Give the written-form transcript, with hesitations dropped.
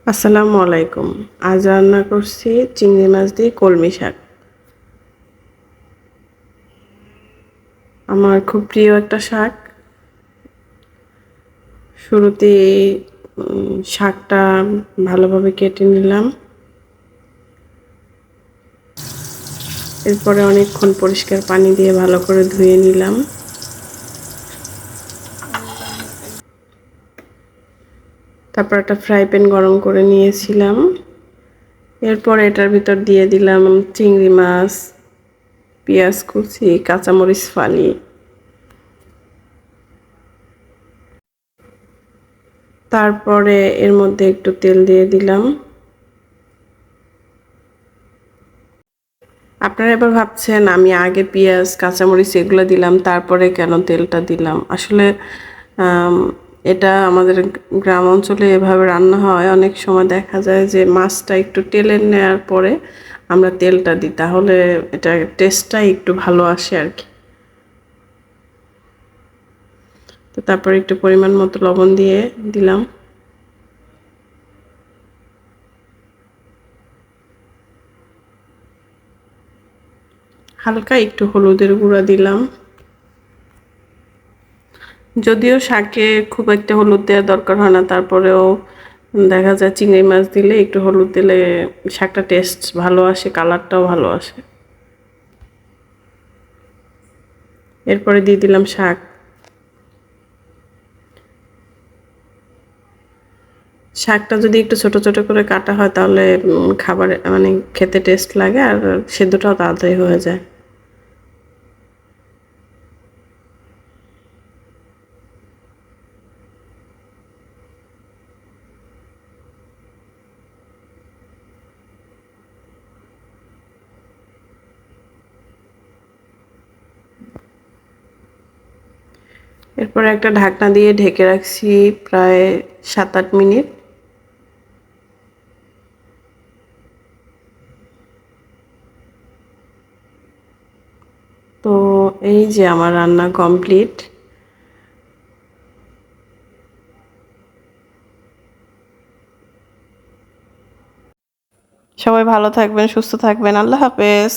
আসসালামু আলাইকুম। আজ রান্না করছি চিংড়ি মাছ দিয়ে কলমি শাক। আমার খুব প্রিয় একটা শাক। শুরুতেই শাকটা ভালোভাবে কেটে নিলাম। এরপরে অনেকক্ষণ পরিষ্কার পানি দিয়ে ভালো করে ধুয়ে নিলাম। তারপর একটা ফ্রাই প্যান গরম করে নিয়েছিলাম। এরপর এটার ভিতর দিয়ে দিলাম চিংড়ি মাছ, পেঁয়াজ কুচি, কাঁচামরিচ ফালি। তারপরে এর মধ্যে একটু তেল দিয়ে দিলাম। আপনারা এবার ভাবছেন আমি আগে পেঁয়াজ কাঁচামরিচ এগুলো দিলাম তারপরে কেন তেলটা দিলাম। আসলে আম, এটা আমাদের গ্রাম অঞ্চলে এভাবে রান্না হয়। অনেক সময় দেখা যায় যে মাছটা একটু টেলে নেওয়ার পরে আমরা তেলটা দিই, তাহলে এটা টেস্টটা একটু ভালো আসে আর কি। তো তারপরে একটু পরিমাণ মতো লবণ দিয়ে দিলাম। হালকা একটু হলুদের গুঁড়া দিলাম। যদিও শাকে খুব একটা হলুদ দেওয়ার দরকার হয় না, তারপরেও দেখা যায় চিংড়ি মাছ দিলে একটু হলুদ দিলে শাকটা টেস্ট ভালো আসে, কালারটাও ভালো আসে। এরপরে দিয়ে দিলাম শাক। শাকটা যদি একটু ছোট ছোট করে কাটা হয় তাহলে খাবারে মানে খেতে টেস্ট লাগে, আর সেদ্ধটাও তাড়াতাড়ি হয়ে যায়। এরপরে একটা ঢাকনা দিয়ে ঢেকে রাখছি প্রায় 7-8 মিনিট। তো এই যে আমার রান্না কমপ্লিট। সবাই ভালো থাকবেন, সুস্থ থাকবেন। আল্লাহ হাফেজ।